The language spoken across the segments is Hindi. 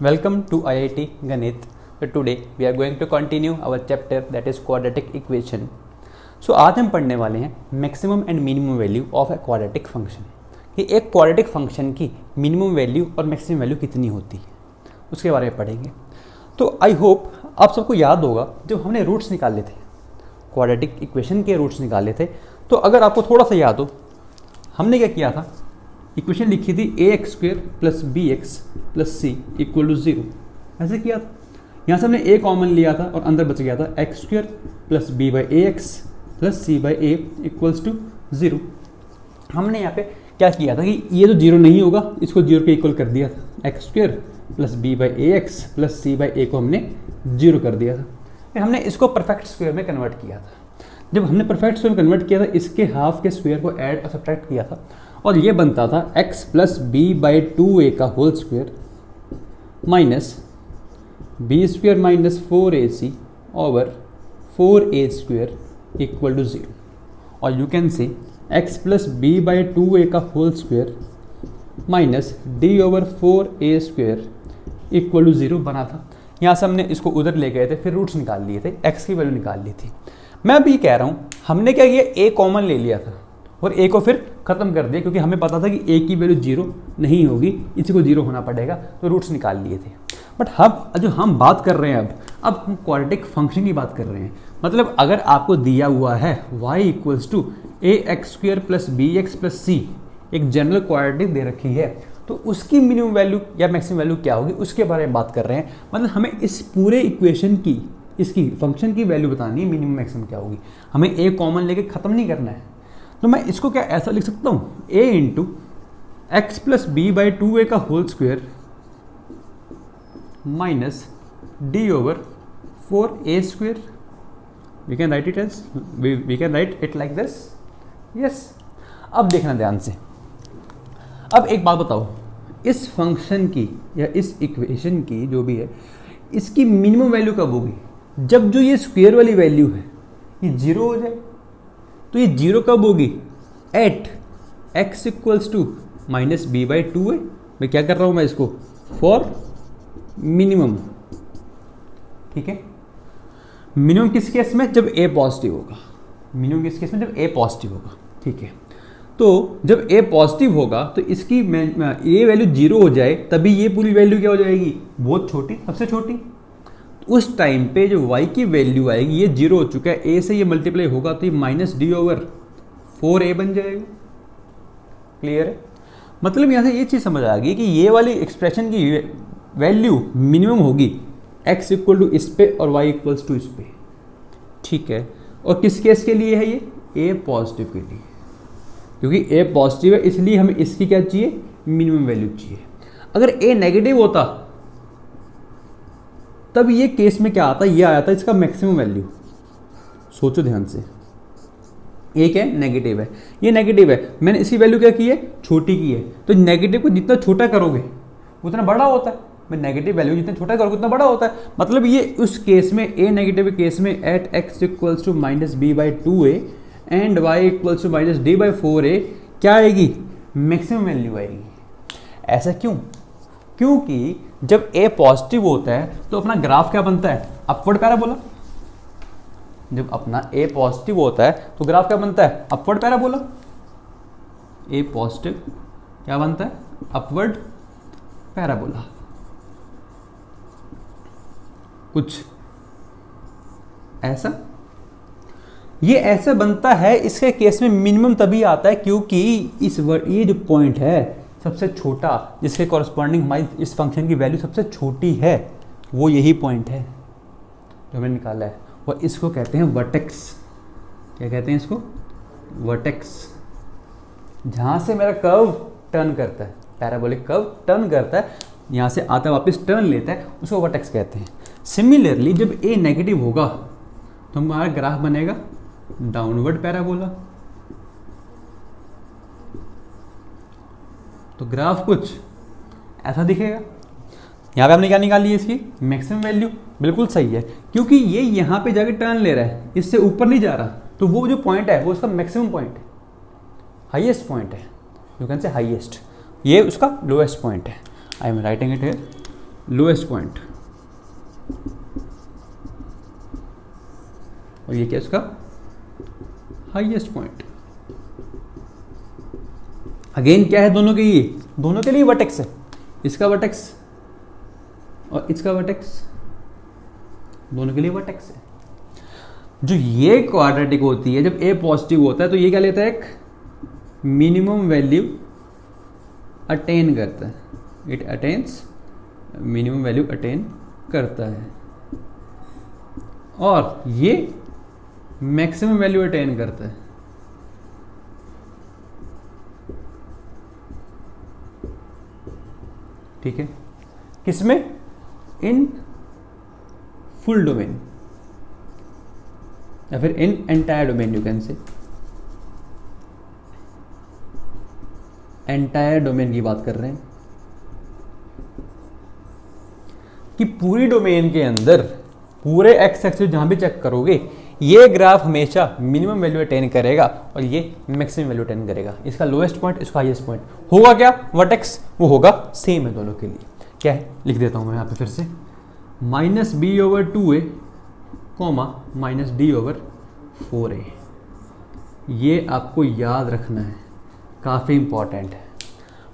Welcome to IIT Ganit. So today we are going to continue our chapter that is quadratic equation. So आज हम पढ़ने वाले हैं maximum and minimum value of a quadratic function कि एक क्वाड्रेटिक फंक्शन की मिनिमम वैल्यू और मैक्सिमम वैल्यू कितनी होती है उसके बारे में पढ़ेंगे। तो आई होप आप सबको याद होगा जब हमने रूट्स निकाले थे, क्वाड्रेटिक इक्वेशन के रूट्स निकाले थे, तो अगर आपको थोड़ा सा याद हो हमने क्या किया था, इक्वेशन लिखी थी ax² + bx + c = 0। ऐसे किया था। यहाँ से हमने a कॉमन लिया था और अंदर बच गया था x² + b/ax + c/a = 0। हमने यहाँ पे क्या किया था कि ये जो 0 नहीं होगा इसको 0 के इक्वल कर दिया था, x² + b/ax + c/a को हमने 0 कर दिया था। फिर हमने इसको परफेक्ट स्क्वायर में कन्वर्ट किया था। जब हमने परफेक्ट स्क्वायर में कन्वर्ट किया था इसके हाफ के स्क्वायर को ऐड और सब्ट्रैक्ट किया था और ये बनता था x + b/2a का whole square minus b² - 4ac over 4a² = 0। और you can say x + b/2a का होल स्क्वायर माइनस d/4a² = 0 बना था। यहाँ से हमने इसको उधर ले गए थे, फिर रूट्स निकाल लिए थे, x की वैल्यू निकाल ली थी। मैं अभी कह रहा हूँ हमने क्या किया, a कॉमन ले लिया था और a को फिर ख़त्म कर दिया क्योंकि हमें पता था कि a की वैल्यू 0 नहीं होगी, इसी को 0 होना पड़ेगा, तो रूट्स निकाल लिए थे। बट जो हम बात कर रहे हैं अब हम क्वाड्रेटिक फंक्शन की बात कर रहे हैं। मतलब अगर आपको दिया हुआ है y = ax² + bx + c, एक जनरल क्वाड्रेटिक दे रखी है, तो उसकी मिनिमम वैल्यू या मैक्सिमम वैल्यू क्या होगी उसके बारे में बात कर रहे हैं। मतलब हमें इस पूरे इक्वेशन की, इसकी फंक्शन की वैल्यू बतानी है, मिनिमम मैक्सिमम क्या होगी। हमें a कॉमन लेके ख़त्म नहीं करना है। तो मैं इसको क्या ऐसा लिख सकता हूँ, a × x + b/2a का whole square minus d/4a²। We can write it like this. Yes. अब देखना ध्यान से। अब एक बात बताओ, इस फंक्शन की या इस इक्वेशन की जो भी है, इसकी मिनिमम वैल्यू कब होगी? जब जो ये स्क्वायर वाली वैल्यू है ये 0 हो जाए। तो ये 0 कब होगी? At x = -b/2a। मैं क्या कर रहा हूँ, मैं इसको फॉर मिनिमम। ठीक है, मिनिमम किस केस में? जब a पॉजिटिव होगा। मिनिमम किस केस में? जब a पॉजिटिव होगा। ठीक है, तो जब a पॉजिटिव होगा तो इसकी ये वैल्यू 0 हो जाए, तभी ये पूरी वैल्यू क्या हो जाएगी? बहुत छोटी, सबसे छोटी। उस टाइम पे जो y की वैल्यू आएगी, ये 0 हो चुका है, a से ये मल्टीप्लाई होगा तो ये -d/4a बन जाएगा। क्लियर है? मतलब यहाँ से ये चीज़ समझ आ गई कि ये वाली एक्सप्रेशन की वैल्यू मिनिमम होगी x = इस पे और y = इस पे। ठीक है, और किस केस के लिए है ये? a पॉजिटिव के लिए। क्योंकि a पॉजिटिव है इसलिए हमें इसकी क्या चाहिए? मिनिमम वैल्यू चाहिए। अगर a नेगेटिव होता तब ये केस में क्या आता? ये आया था इसका मैक्सिमम वैल्यू। सोचो ध्यान से, एक है नेगेटिव है, ये नेगेटिव है, मैंने इसकी वैल्यू क्या की है? छोटी की है। तो नेगेटिव को जितना छोटा करोगे उतना बड़ा होता है। मैं नेगेटिव वैल्यू जितना छोटा करोगे उतना बड़ा होता है। मतलब ये उस केस में, a नेगेटिव केस में, at x = -b/2a and y = -d/4a क्या आएगी? मैक्सिमम वैल्यू आएगी। ऐसा क्यों? क्योंकि जब a पॉजिटिव होता है तो अपना ग्राफ क्या बनता है? Upward parabola. जब अपना a पॉजिटिव होता है तो ग्राफ क्या बनता है? Upward parabola. a पॉजिटिव क्या बनता है? Upward parabola. कुछ ऐसा ये ऐसे बनता है। इसके केस में मिनिमम तभी आता है क्योंकि ये जो पॉइंट है सबसे छोटा, जिसके कॉरस्पॉन्डिंग हमारी इस फंक्शन की वैल्यू सबसे छोटी है, वो यही पॉइंट है जो हमने निकाला है। और इसको कहते हैं वर्टेक्स। क्या कहते हैं इसको? वर्टेक्स। जहाँ से मेरा कर्व टर्न करता है, पैराबोलिक कर्व टर्न करता है, यहाँ से आता है वापस टर्न लेता है, उसको वर्टेक्स कहते हैं। सिमिलरली जब a नेगेटिव होगा तो हमारा ग्राफ बनेगा डाउनवर्ड पैराबोला। तो ग्राफ कुछ ऐसा दिखेगा। यहाँ पे हमने क्या निकाली है? इसकी मैक्सिमम वैल्यू। बिल्कुल सही है, क्योंकि ये यहाँ पे जाके टर्न ले रहा है, इससे ऊपर नहीं जा रहा, तो वो जो पॉइंट है वो उसका मैक्सिमम पॉइंट है, हाईएस्ट पॉइंट है। यू कैन से हाईएस्ट, ये उसका लोएस्ट पॉइंट है। I am writing it here. Lowest point, और ये क्या इसका हाईएस्ट पॉइंट। अगेन क्या है दोनों के लिए, दोनों के लिए वर्टेक्स है, इसका वर्टेक्स और इसका वर्टेक्स, दोनों के लिए वर्टेक्स है। जो ये क्वाड्रेटिक होती है, जब ए पॉजिटिव होता है तो ये क्या लेता है, एक मिनिमम वैल्यू अटेन करता है, it attains minimum value attain करता है, और ये मैक्सिमम वैल्यू अटेन करता है। ठीक है, किसमें, इन फुल डोमेन या फिर in entire domain, you can say entire domain की बात कर रहे हैं कि पूरी डोमेन के अंदर पूरे एक्स एक्सिस जहां भी चेक करोगे ये ग्राफ हमेशा मिनिमम वैल्यू अटेन करेगा और ये मैक्सिमम वैल्यू अटेन करेगा। इसका लोएस्ट पॉइंट, इसका हाईएस्ट पॉइंट होगा क्या, वर्टेक्स वो होगा सेम है दोनों के लिए। क्या है, लिख देता हूं मैं यहाँ पे फिर से, -b/2a, -d/4a। ये आपको याद रखना है, काफ़ी इंपॉर्टेंट है।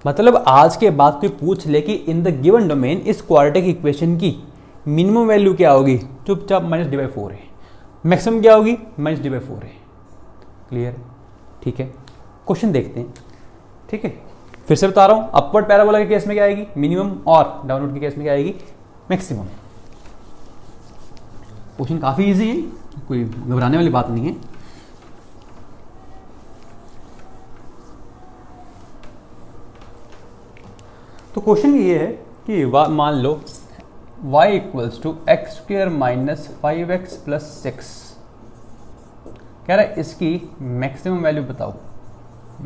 मतलब आज के बाद कोई पूछ ले कि इन द गिवन डोमेन इस क्वाड्रेटिक इक्वेशन की मिनिमम वैल्यू क्या होगी, चुपचाप -d/4 है, मैक्सिमम क्या होगी -d/4 है। क्लियर, ठीक है। क्वेश्चन देखते हैं, ठीक है। फिर से बता रहा हूं, अपवर्ड पैराबोला के केस में क्या आएगी मिनिमम, और डाउनवर्ड के केस में क्या आएगी मैक्सिमम। क्वेश्चन काफी इजी है, कोई घबराने वाली बात नहीं है। तो क्वेश्चन ये है कि मान लो y = x² - 5x + 6 कह रहा है इसकी मैक्सिमम वैल्यू बताओ,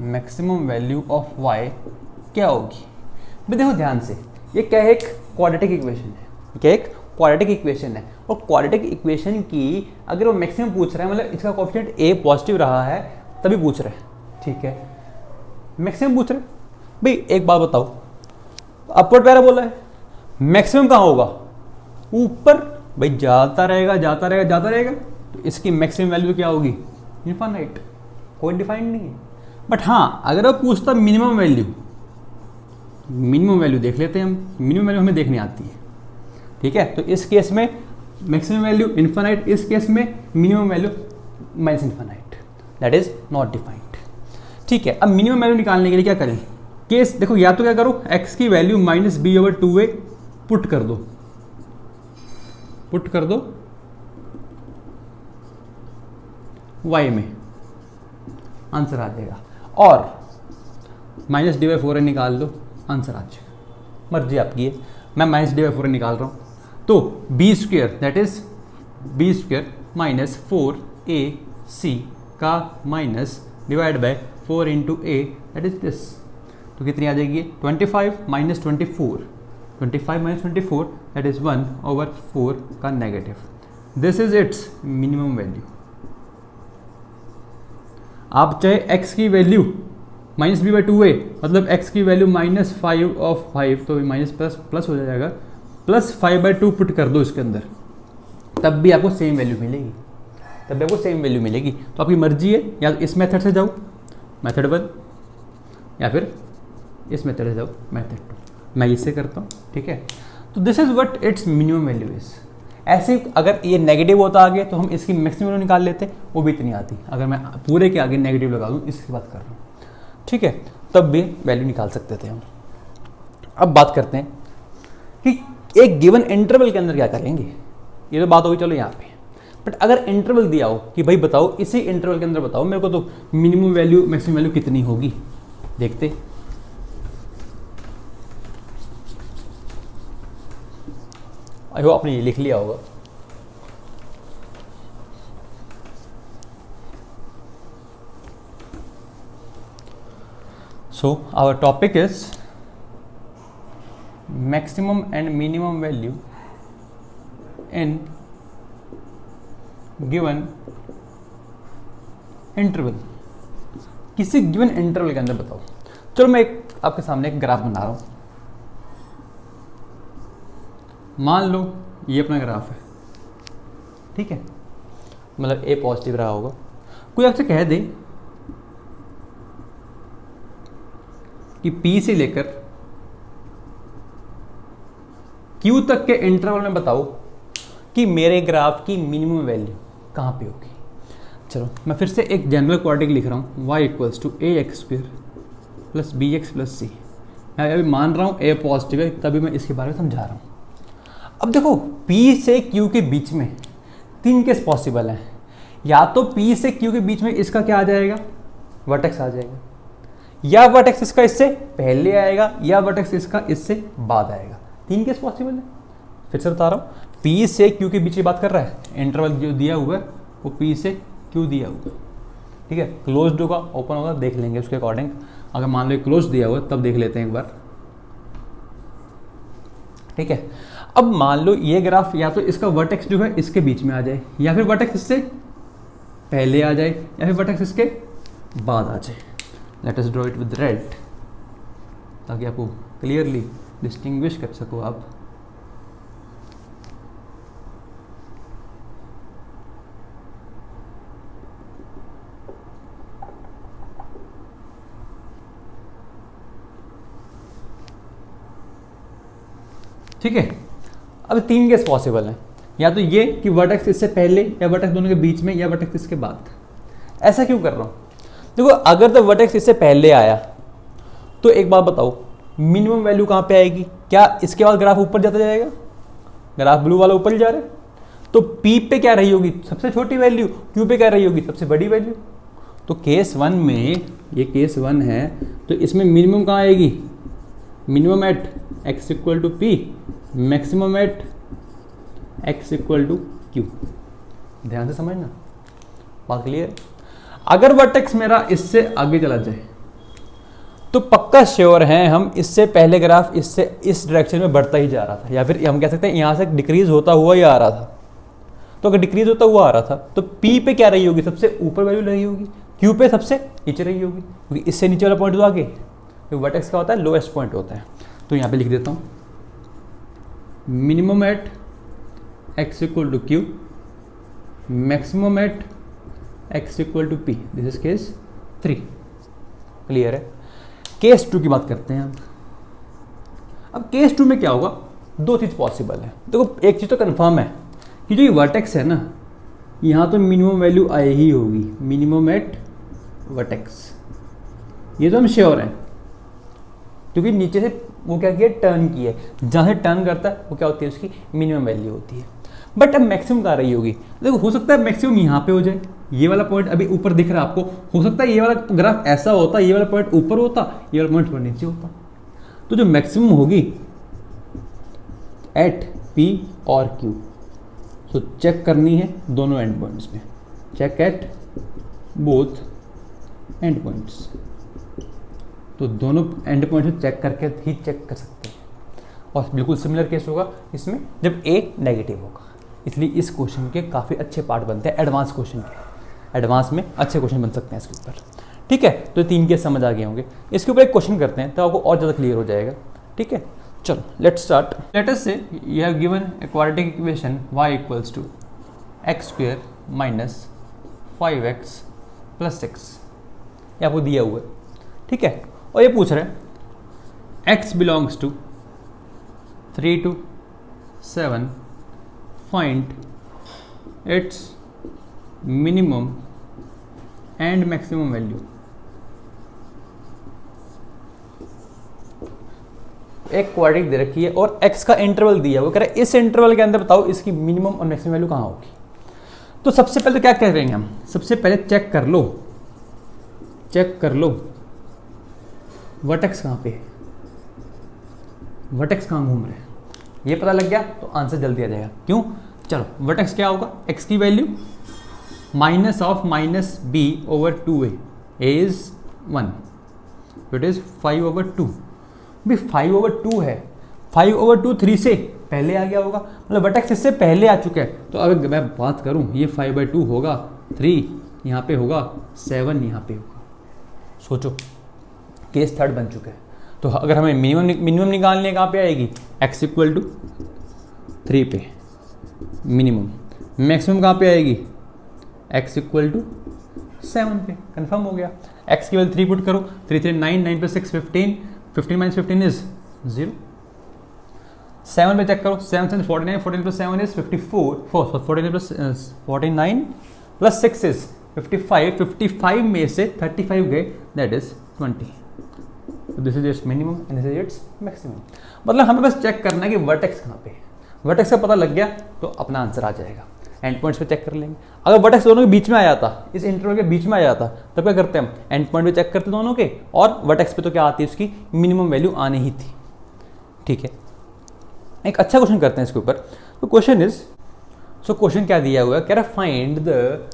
मैक्सिमम वैल्यू ऑफ y क्या होगी। भाई देखो ध्यान से, ये क्या है, एक क्वाड्रेटिक इक्वेशन है, क्या एक क्वाड्रेटिक इक्वेशन है, और क्वाड्रेटिक इक्वेशन की अगर वो मैक्सिमम पूछ रहा है, मतलब इसका कोएफिशिएंट a पॉजिटिव रहा है तभी पूछ रहे हैं, ठीक है, मैक्सिमम पूछ रहे हैं। भाई एक बात बताओ, अपवर्ड पैराबोला है, मैक्सिमम कहाँ होगा, ऊपर। भाई जाता रहेगा जाता रहेगा जाता रहेगा, तो इसकी मैक्सिमम वैल्यू क्या होगी इनफाइनाइट, कोई डिफाइंड नहीं है। बट हाँ, अगर वो पूछता मिनिमम वैल्यू, मिनिमम वैल्यू देख लेते हैं हम, मिनिमम वैल्यू हमें देखनी आती है, ठीक है। तो इस केस में मैक्सिमम वैल्यू इनफाइनाइट, इस केस में minimum value minus infinite, that is not defined, ठीक है। अब मिनिमम वैल्यू निकालने के लिए क्या करें, केस देखो, या तो क्या करो, x की वैल्यू -b/2a पुट कर दो, पुट कर दो y में, आंसर आ जाएगा, और -d/4a निकाल दो, आंसर आ जाएगा। मर्जी आपकी है, मैं -d/4a निकाल रहा हूं, तो b² that is b² - 4ac का minus divide by 4 × a that is this, तो कितनी आ जाएगी 25 - 24, 25 - 24 दैट इज 1/4 का negative, this is it's minimum value. आप चाहे x की वैल्यू -b/2a, मतलब x की वैल्यू -5/5, तो माइनस प्लस हो जाएगा, +5/2 पुट कर दो इसके अंदर, तब भी आपको सेम वैल्यू मिलेगी, तब भी आपको सेम वैल्यू मिलेगी। तो आपकी मर्जी है, या तो इस मेथड से जाओ मेथड 1, या फिर इस मेथड से जाओ मेथड 2, मैं इससे करता हूँ, ठीक है। तो this is what it's minimum value is. ऐसे अगर ये नेगेटिव होता आगे तो हम इसकी मैक्सिमम वैल्यू निकाल लेते, वो भी इतनी आती। अगर मैं पूरे के आगे नेगेटिव लगा दूँ, इसकी बात कर रहा हूँ, ठीक है, तब भी वैल्यू निकाल सकते थे हम। अब बात करते हैं कि एक गिवन इंटरवल के अंदर क्या करेंगे, ये तो बात होगी चलो यहाँ पे। बट अगर इंटरवल दिया हो कि भाई बताओ इसी इंटरवल के अंदर बताओ मेरे को, तो मिनिमम वैल्यू मैक्सिमम वैल्यू कितनी होगी, देखते। आई होप आपने ये लिख लिया होगा। So our topic is maximum and minimum value in given interval। किसी गिवन इंटरवल के अंदर बताओ। चलो मैं आपके सामने एक ग्राफ बना रहा हूं, मान लो ये अपना ग्राफ है, ठीक है, मतलब ए पॉजिटिव रहा होगा। कोई आपसे कह दे कि P से लेकर Q तक के इंटरवल में बताओ कि मेरे ग्राफ की मिनिमम वैल्यू कहाँ पे होगी। चलो मैं फिर से एक जनरल क्वाड्रेटिक लिख रहा हूँ, y equals to ax² plus bx+c। मैं अभी मान रहा हूँ a पॉजिटिव है, तभी मैं इसके बारे में समझा रहा हूँ। अब देखो P से Q के बीच में 3 केस पॉसिबल हैं। या तो P से Q के बीच में इसका क्या आ जाएगा, वर्टेक्स आ जाएगा, या वर्टेक्स इसका इससे पहले आएगा, या वर्टेक्स इसका इससे बाद आएगा। 3 केस पॉसिबल है। फिर से बता रहा हूँ, P से Q के बीच की बात कर रहा है, इंटरवल जो दिया हुआ है वो P से Q दिया हुआ, ठीक है। क्लोज्ड होगा ओपन होगा देख लेंगे उसके अकॉर्डिंग। अगर मान लो क्लोज दिया हुआ तब देख लेते हैं एक बार, ठीक है। अब मान लो ये ग्राफ या तो इसका वर्टेक्स जो है इसके बीच में आ जाए, या फिर वर्टेक्स इससे पहले आ जाए, या फिर वर्टेक्स इसके बाद आ जाए। Let us draw it with red, ताकि आपको क्लियरली डिस्टिंग्विश कर सको आप। ठीक है, अब 3 केस पॉसिबल हैं, या तो ये कि वर्टेक्स इससे पहले, या वर्टेक्स दोनों के बीच में, या वर्टेक्स इसके बाद। ऐसा क्यों कर रहा हूँ, देखो अगर तो वर्टेक्स इससे पहले आया तो एक बात बताओ, मिनिमम वैल्यू कहाँ पे आएगी? क्या इसके बाद ग्राफ ऊपर जाता जाएगा? ग्राफ ब्लू वाला ऊपर ही जा रहा है, तो P पे क्या रही होगी? सबसे छोटी वैल्यू। Q पे क्या रही होगी? सबसे बड़ी वैल्यू। तो केस 1 में, ये केस 1 है, तो इसमें मिनिमम कहाँ आएगी? Minimum at x equal to P, maximum at x equal to Q। ध्यान से समझना, बात क्लियर। अगर वर्टेक्स मेरा इससे आगे चला जाए तो पक्का श्योर है हम इससे पहले ग्राफ इससे इस डायरेक्शन में बढ़ता ही जा रहा था, या फिर हम कह सकते हैं यहाँ से डिक्रीज होता हुआ ही आ रहा था। तो अगर डिक्रीज होता हुआ आ रहा था तो P पे क्या रही होगी? सबसे ऊपर वैल्यू रही होगी, Q पे सबसे नीचे रही होगी, क्योंकि इससे नीचे वाला पॉइंट तो आगे, तो वर्टेक्स का होता है लोएस्ट पॉइंट होता है। तो यहाँ पे लिख देता हूँ, minimum at x equal to Q, maximum at x equal to P। This is case 3। Clear है। केस 2 की बात करते हैं अब केस 2 में क्या होगा? 2 चीज़ पॉसिबल है। देखो एक चीज़ तो कंफर्म है कि जो ये वर्टेक्स है ना, यहाँ तो मिनिमम वैल्यू आई ही होगी, मिनिमम एट वर्टेक्स। ये तो हम श्योर हैं, क्योंकि नीचे से वो क्या किया? टर्न किया है। जहाँ से टर्न करता है वो क्या होती है? उसकी मिनिमम वैल्यू होती है। बट अब मैक्सिमम कहाँ रही होगी? देखो हो सकता है मैक्सिमम यहाँ पे हो जाए, ये वाला पॉइंट अभी ऊपर दिख रहा है आपको, हो सकता है ये वाला ग्राफ ऐसा होता, ये वाला पॉइंट ऊपर होता, ये वाला पॉइंट थोड़ा नीचे होता। तो जो मैक्सिमम होगी एट P और Q, सो चेक करनी है दोनों एंड पॉइंट्स में, check at both end points. तो दोनों एंड पॉइंट से चेक करके ही चेक कर सकते हैं। और बिल्कुल सिमिलर केस होगा इसमें जब A नेगेटिव होगा। इसलिए इस क्वेश्चन के काफ़ी अच्छे पार्ट बनते हैं, एडवांस क्वेश्चन के। एडवांस में अच्छे क्वेश्चन बन सकते हैं इसके ऊपर, ठीक है। तो 3 केस समझ आ गए होंगे। इसके ऊपर एक क्वेश्चन करते हैं तो आपको और ज़्यादा क्लियर हो जाएगा, ठीक है। चलो let's start. Let us say you have given a quadratic equation y equals to x² minus 5x plus 6, ये आपको दिया हुआ है, ठीक है। और ये पूछ रहे हैं x belongs to 3 to 7, find its minimum and maximum value. एक क्वाड्रेटिक दे रखी है और x का इंटरवल दिया वो कह रहा है इस इंटरवल के अंदर बताओ इसकी मिनिमम और मैक्सिमम वैल्यू कहाँ होगी। तो सबसे पहले क्या कह रहे हैं हम? सबसे पहले चेक कर लो वर्टेक्स कहाँ पे है, वर्टेक्स कहाँ घूम रहे हैं। ये पता लग गया तो आंसर जल्दी आ जाएगा। क्यों? चलो वर्टेक्स क्या होगा? x की value minus of minus b over 2a is 1, it is 5/2। भी 5/2 है, 5/2 3 से पहले आ गया होगा, मतलब वर्टेक्स इससे पहले आ चुका है। तो अगर मैं बात करूं ये 5/2 होगा, 3 यहाँ पे होगा, 7 यहाँ पे होगा। सोचो केस 3 बन चुका है। तो अगर हमें मिनिमम निकालने कहाँ पे आएगी? x इक्वल टू 3 पे मिनिमम, मैक्सिमम कहाँ पे आएगी, x इक्वल टू 7 पे। कंफर्म हो गया। x की वैल्यू 3 पुट करो, 3 3 9, 9 + 6 15, 15 - 15 इज 0। 7 पे चेक करो, 7 7 49, 14 + 7 इज 54, 49 + 6 इज 55, 55 में से 35 गए, that is 20। This is it's minimum and this is its maximum. मतलब हमें बस चेक करना है कि वर्टेक्स कहाँ पे है। वर्टेक्स का पता लग गया तो अपना आंसर आ जाएगा। एंड पॉइंट्स पे चेक कर लेंगे। अगर वर्टेक्स दोनों के बीच में आ जाता, इस इंटरवल के बीच में आ जाता, तब क्या करते हैं हम, एंड पॉइंट पे चेक करते दोनों के, और वर्टेक्स पे तो क्या आती है, उसकी मिनिमम वैल्यू आनी ही थी। ठीक है, एक अच्छा क्वेश्चन करते हैं इसके ऊपर। तो क्वेश्चन इज, सो क्वेश्चन क्या दिया हुआ है, कह रहा find the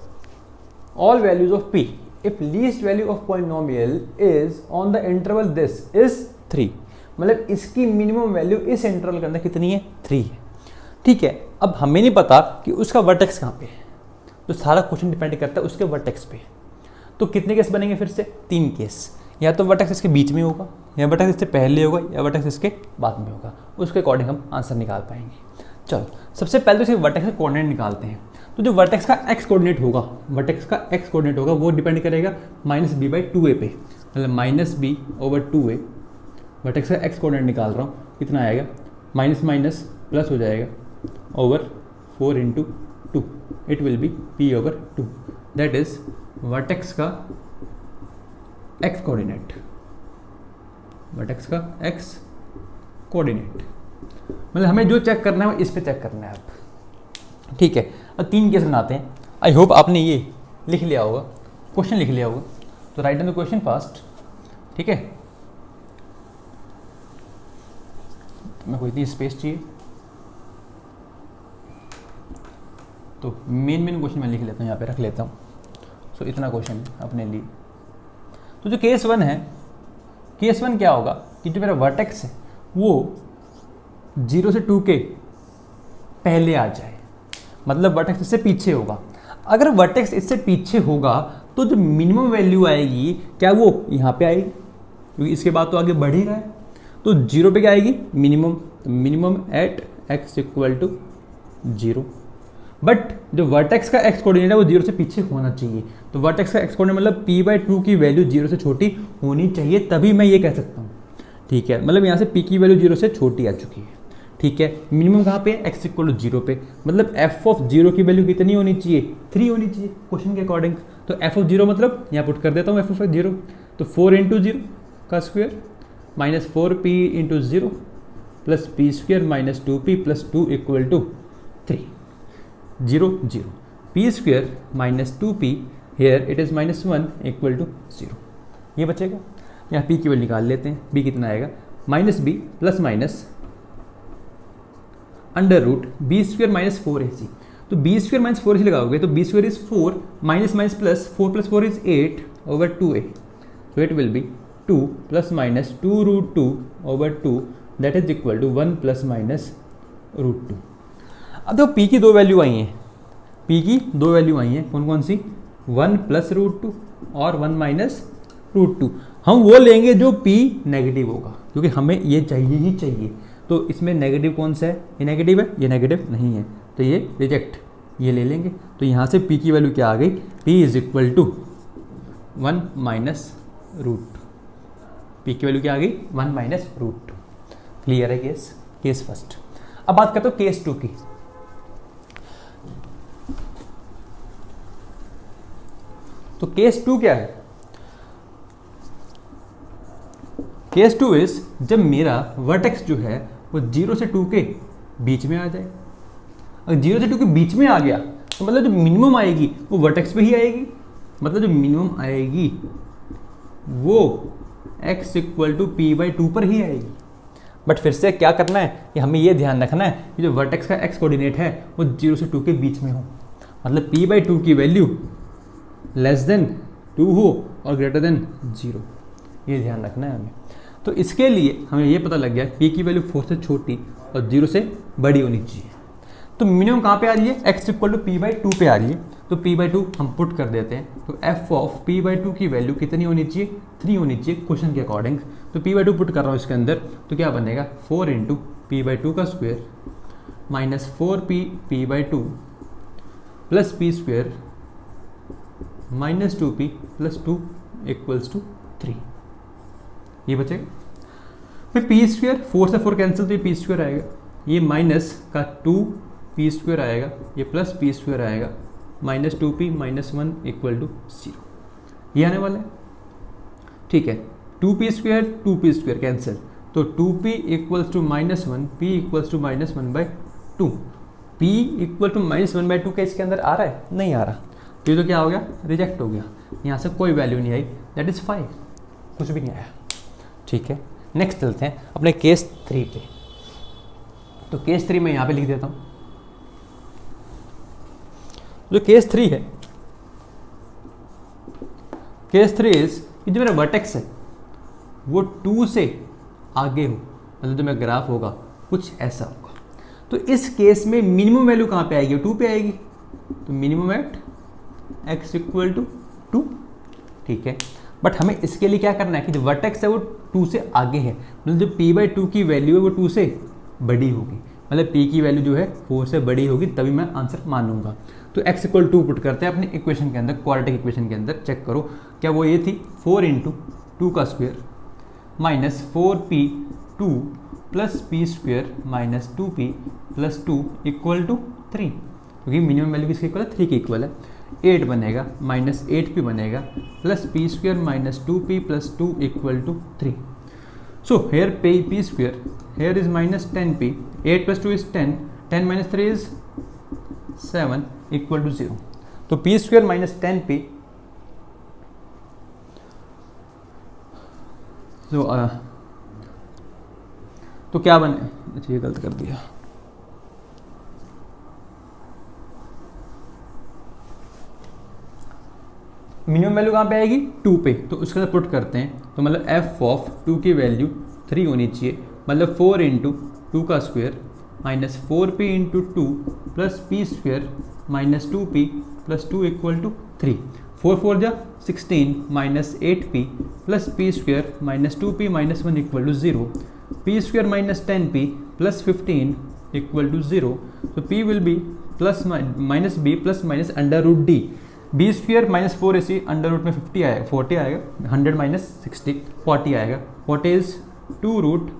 all values of p if least value of polynomial is on the interval this is 3। मतलब इसकी मिनिमम वैल्यू इस इंटरवल के अंदर कितनी है, 3 है। ठीक है, अब हमें नहीं पता कि उसका वर्टेक्स कहाँ पे है, तो सारा क्वेश्चन डिपेंड करता है उसके वर्टेक्स पे। तो कितने केस बनेंगे, फिर से 3 केस। या तो वर्टेक्स इसके बीच में होगा, या वर्टेक्स इससे पहले होगा, या वर्टेक्स इसके बाद में होगा। उसके अकॉर्डिंग हम आंसर निकाल पाएंगे। चलो सबसे पहले तो इसके वर्टेक्स का कोऑर्डिनेट निकालते हैं। तो जो वर्टेक्स का एक्स कोऑर्डिनेट होगा, वर्टेक्स का एक्स कोऑर्डिनेट होगा, वो डिपेंड करेगा -b/2a पे, मतलब -b/2a। वर्टेक्स का एक्स कोऑर्डिनेट निकाल रहा हूँ, कितना आएगा, माइनस माइनस प्लस हो जाएगा over 4 × 2, it will be p/2। That is vertex का एक्स कोऑर्डिनेट, वर्टेक्स का एक्स कोऑर्डिनेट। मतलब हमें जो चेक करना है इस पे चेक करना है आप। ठीक है, अब 3 केस बनाते हैं। आई होप आपने ये लिख लिया होगा, क्वेश्चन लिख लिया होगा। तो write down the question fast. ठीक है, मैं कोई इतनी स्पेस चाहिए, तो मेन क्वेश्चन मैं लिख लेता हूँ, यहाँ पे रख लेता हूँ। सो इतना क्वेश्चन अपने लिए। तो जो केस 1 है, केस 1 क्या होगा कि जो मेरा वर्टेक्स है वो 0 से 2 के पहले आ जाए, मतलब वर्टेक्स इससे पीछे होगा। अगर वर्टेक्स इससे पीछे होगा तो जो मिनिमम वैल्यू आएगी, क्या वो यहाँ पे आएगी, क्योंकि इसके बाद तो आगे बढ़ ही रहा है। तो 0 पे क्या आएगी, मिनिमम। तो मिनिमम एट x = 0। बट जो वर्टेक्स का एक्स कोऑर्डिनेट है वो 0 से पीछे होना चाहिए। तो वर्टेक्स का एक्स कोऑर्डिनेट मतलब p/2 की वैल्यू 0 से छोटी होनी चाहिए, तभी मैं ये कह सकता हूँ। ठीक है, मतलब यहाँ से p की वैल्यू 0 से छोटी आ चुकी है। ठीक है, मिनिमम कहाँ पे, x = 0 पे, मतलब f(0) की वैल्यू कितनी होनी चाहिए, 3 होनी चाहिए क्वेश्चन के अकॉर्डिंग। तो f(0) मतलब यहाँ पुट कर देता हूँ f(0), तो 4 × 0 का square -4p × 0 + p² - 2p + 2 = 3। 0 0 p² - 2p, here it is -1 = 0। ये बचेगा। यहाँ p की वैल्यू निकाल लेते हैं, b कितना आएगा, -b ± √b² - 4ac। तो b² - 4ac लगाओगे तो b² is 4, minus minus plus, 4 + 4 is 8/2a। So it will be 2 ± 2√2/2, that is equal to 1 ± √2। अब देखो p की 2 वैल्यू आई हैं, p की 2 वैल्यू आई हैं, कौन कौन सी, 1 + √2 और 1 - √2। हम वो लेंगे जो p नेगेटिव होगा, क्योंकि हमें ये चाहिए ही चाहिए। तो इसमें नेगेटिव कौन सा है, ये नेगेटिव है, ये नेगेटिव नहीं है, तो ये रिजेक्ट, ये ले लेंगे। तो यहाँ से p की वैल्यू क्या आ गई, p = 1 - √2। p की वैल्यू क्या आ गई, 1 - √2। क्लियर है केस फर्स्ट। अब बात करते हो केस 2 की। तो केस 2 क्या है, केस 2 इज जब मेरा वर्टेक्स जो है वो 0 से 2 के बीच में आ जाए। अगर 0 से 2 के बीच में आ गया तो मतलब जो मिनिमम आएगी वो वर्टेक्स पे ही आएगी, मतलब जो मिनिमम आएगी वो x = p/2 पर ही आएगी। बट फिर से क्या करना है कि हमें ये ध्यान रखना है कि जो वर्टेक्स का x कोऑर्डिनेट है वो 0 से 2 के बीच में हो, मतलब p/2 की वैल्यू <2 हो और <0। ये ध्यान रखना है हमें। तो इसके लिए हमें ये पता लग गया p की वैल्यू 4 से छोटी और 0 से बड़ी होनी चाहिए। तो मिनिमम कहाँ पे आ रही है, x = p/2 पे आ रही है। तो p/2 हम पुट कर देते हैं। तो f(p/2) की वैल्यू कितनी होनी चाहिए, 3 होनी चाहिए क्वेश्चन के अकॉर्डिंग। तो p/2 पुट कर रहा हूँ इसके अंदर, तो क्या बनेगा, 4 × p/2 का square minus 4p p by 2 plus P square minus 2p plus 2 equals to 3, ये बचेगा। फिर पी स्क्वेयर 4 से 4 कैंसिल, तो ये पी स्क्वेयर आएगा, ये माइनस का 2p स्क्वेयर आएगा, ये प्लस पी स्क्वेयर आएगा, minus 2p minus 1 equal to 0, ये आने वाला है। ठीक है, 2p स्क्वेयर कैंसिल, तो 2p equals to minus 1, p equals to minus 1 by 2, p equal to minus 1 by 2 क्या इसके अंदर आ रहा है? नहीं आ रहा, तो ये तो क्या हो गया? रिजेक्ट हो गया, यहाँ से कोई वैल्यू नहीं आई, दैट इज़ 5, कुछ भी नहीं आया। ठीक है, नेक्स्ट चलते हैं अपने केस 3 पे। तो केस 3 मैं यहाँ पे लिख देता हूँ। जो केस 3 है, केस 3 इज कि जो मेरा वर्टेक्स है वो 2 से आगे हो, मतलब जो मेरा ग्राफ होगा कुछ ऐसा होगा। तो इस केस में मिनिमम वैल्यू कहाँ पे आएगी? 2 पे आएगी, तो minimum at x equal to 2। ठीक है, बट हमें इसके लिए क्या करना है कि जो वर्टेक्स है वो 2 से आगे है, मतलब जो p बाई 2 की वैल्यू है वो 2 से बड़ी होगी, मतलब p की वैल्यू जो है 4 से बड़ी होगी, तभी मैं आंसर मानूंगा। तो x इक्वल 2 पुट करते हैं अपने इक्वेशन के अंदर, क्वाड्रेटिक इक्वेशन के अंदर। चेक करो क्या वो ये थी 4 इंटू 2 का square minus 4p 2 plus P square minus 2p plus 2 equal to 3, क्योंकि मिनिमम वैल्यू किसके इक्वल है? 3 के इक्वल है। 8 बनेगा माइनस 8p बनेगा plus P square minus 2p plus 2 equal to 3। So here p square, here is minus 10p, 8 plus 2 is 10, 10 minus 3 is 7 equal to 0। तो p स्क्वेयर माइनस 10p, तो क्या बने? अच्छा ये गलत कर दिया, मिनिमम वैल्यू कहाँ पे आएगी? 2 पे, तो उसके अंदर पुट करते हैं। तो मतलब f ऑफ 2 की वैल्यू 3 होनी चाहिए, मतलब 4 इंटू 2 का square minus 4p into 2 plus P square minus 2p plus 2 equal to 3। 4 4 जा 16 minus 8p plus P square minus 2p minus 1 equal to 0, P square minus 10p plus 15 equal to 0। तो p will be plus minus b plus minus under root D, B square minus 4 ac under root में 50 आएगा, 40 आएगा, 100 माइनस 60 40 आएगा, 40 is 2 root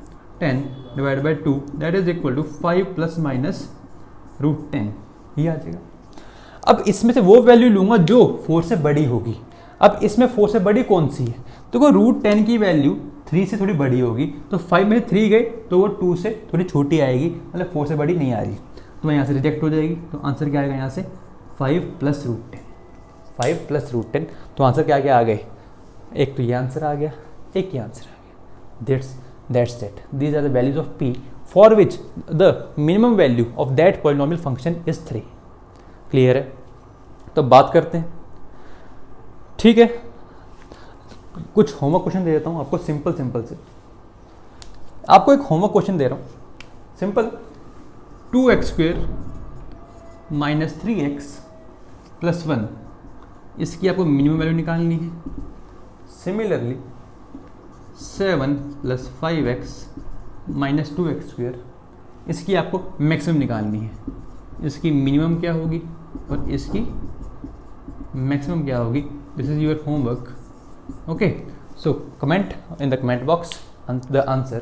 10 divide by 2, that is equal to 5 plus minus root 10, ये आ जाएगा। अब इसमें से वो वैल्यू लूंगा जो 4 से बड़ी होगी। अब इसमें 4 से बड़ी कौन सी है? तो वो रूट 10 की वैल्यू 3 से थोड़ी बड़ी होगी, तो 5 में 3 गए तो वो 2 से थोड़ी छोटी आएगी, मतलब 4 से बड़ी नहीं आ रही, तो यहाँ से रिजेक्ट हो जाएगी। तो आंसर क्या आएगा यहाँ से? 5 प्लस रूट 10, 5 प्लस रूट 10। तो आंसर क्या क्या आ गए? एक तो ये आंसर आ गया, एक ये आंसर आ गया। That's it. These are the values of p for which the minimum value of that polynomial function is 3। Clear है? तो बात करते हैं। ठीक है, कुछ होमवर्क क्वेश्चन दे देता हूँ आपको, सिंपल से। आपको एक होमवर्क क्वेश्चन दे रहा हूँ, simple. 2x square minus 3x plus 1, इसकी आपको मिनिमम वैल्यू निकालनी है। Similarly 7 plus 5x minus 2x square, इसकी आपको मैक्सिमम निकालनी है। इसकी मिनिमम क्या होगी और इसकी मैक्सिमम क्या होगी? This is your homework. Okay, so comment in the comment box the answer.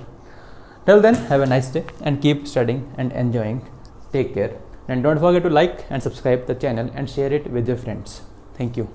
Till then, have a nice day and keep studying and enjoying. Take care and don't forget to like and subscribe the channel and share it with your friends. Thank you.